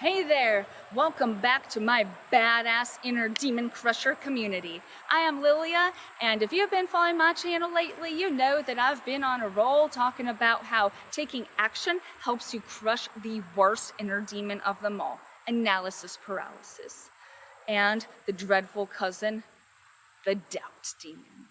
Hey there! Welcome back to my badass inner demon crusher community. I am Lilia, and if you've been following my channel lately, you know that I've been on a roll talking about how taking action helps you crush the worst inner demon of them all, analysis paralysis, and the dreadful cousin, the doubt demon.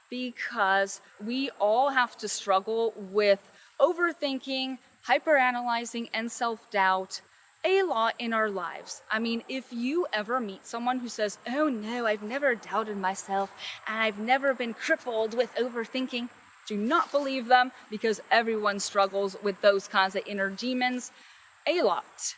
Because we all have to struggle with overthinking, hyperanalyzing, and self-doubt a lot in our lives. I mean, if you ever meet someone who says, "Oh no, I've never doubted myself and I've never been crippled with overthinking," do not believe them, because everyone struggles with those kinds of inner demons a lot.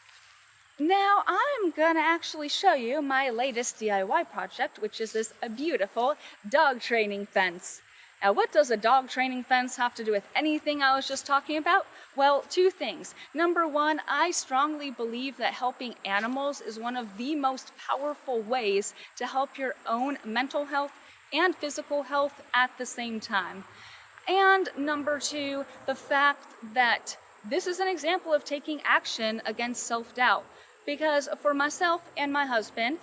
Now, I'm gonna actually show you my latest DIY project, which is this beautiful dog training fence. Now, what does a dog training fence have to do with anything I was just talking about? Well, two things. Number one, I strongly believe that helping animals is one of the most powerful ways to help your own mental health and physical health at the same time. And number two, the fact that this is an example of taking action against self-doubt. Because for myself and my husband,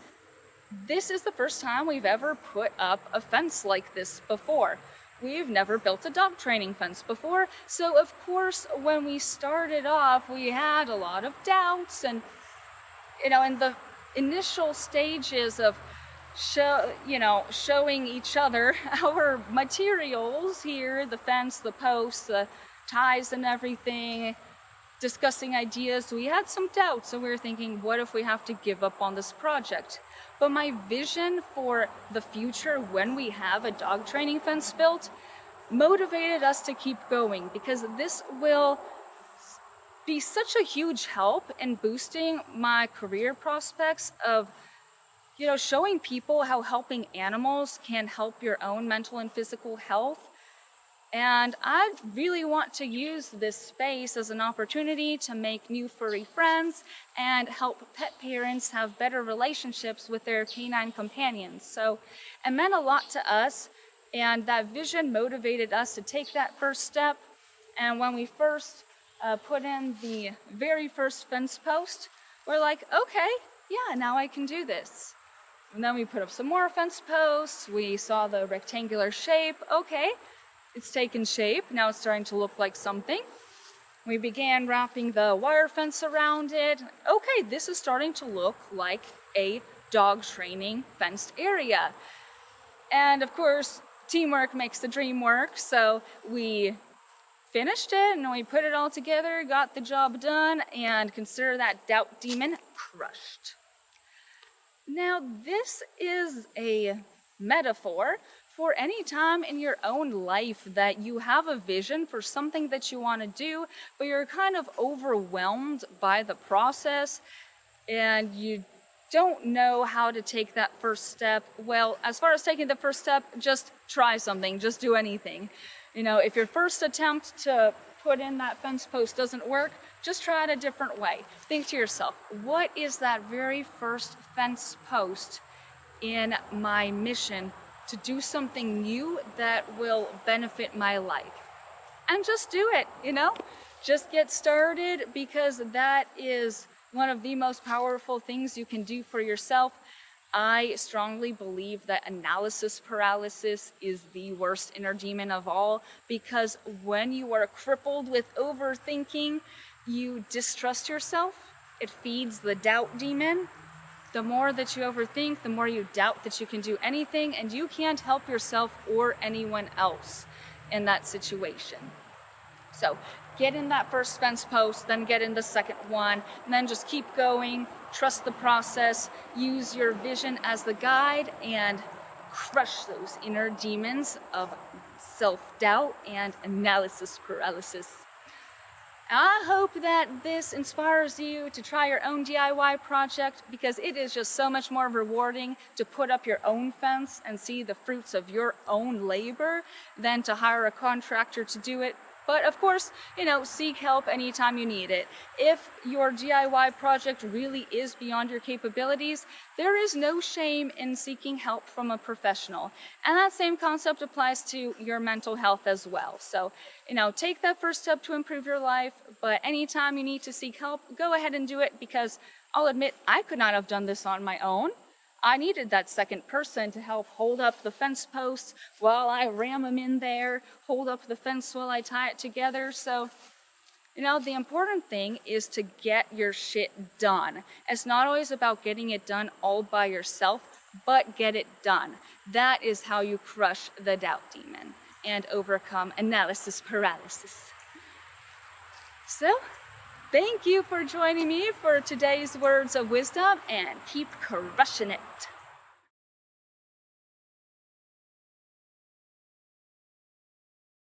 this is the first time we've ever put up a fence like this before. We've never built a dog training fence before, so of course when we started off we had a lot of doubts, and in the initial stages of showing each other our materials here, the fence, the posts, the ties and everything, discussing ideas, we had some doubts, and we were thinking, what if we have to give up on this project? But my vision for the future when we have a dog training fence built motivated us to keep going, because this will be such a huge help in boosting my career prospects of showing people how helping animals can help your own mental and physical health. And I really want to use this space as an opportunity to make new furry friends and help pet parents have better relationships with their canine companions. So it meant a lot to us, and that vision motivated us to take that first step. And when we first put in the very first fence post, we're like, okay, yeah, now I can do this. And then we put up some more fence posts. We saw the rectangular shape. Okay. It's taken shape, now it's starting to look like something. We began wrapping the wire fence around it. Okay, this is starting to look like a dog training fenced area. And of course, teamwork makes the dream work, so we finished it and we put it all together, got the job done, and consider that doubt demon crushed. Now, this is a metaphor for any time in your own life that you have a vision for something that you want to do, but you're kind of overwhelmed by the process and you don't know how to take that first step. Well, as far as taking the first step, just try something, just do anything. If your first attempt to put in that fence post doesn't work, just try it a different way. Think to yourself, what is that very first fence post in my mission to do something new that will benefit my life? And just do it, just get started, because that is one of the most powerful things you can do for yourself. I strongly believe that analysis paralysis is the worst inner demon of all, because when you are crippled with overthinking, you distrust yourself. It feeds the doubt demon. The more that you overthink, the more you doubt that you can do anything, and you can't help yourself or anyone else in that situation. So get in that first fence post, then get in the second one, and then just keep going, trust the process, use your vision as the guide, and crush those inner demons of self-doubt and analysis paralysis. I hope that this inspires you to try your own DIY project, because it is just so much more rewarding to put up your own fence and see the fruits of your own labor than to hire a contractor to do it. But of course, seek help anytime you need it. If your DIY project really is beyond your capabilities, there is no shame in seeking help from a professional. And that same concept applies to your mental health as well. So, take that first step to improve your life, but anytime you need to seek help, go ahead and do it, because I'll admit I could not have done this on my own. I needed that second person to help hold up the fence posts while I ram them in there, hold up the fence while I tie it together. So, the important thing is to get your shit done. It's not always about getting it done all by yourself, but get it done. That is how you crush the doubt demon and overcome analysis paralysis. So, thank you for joining me for today's words of wisdom, and keep crushing it.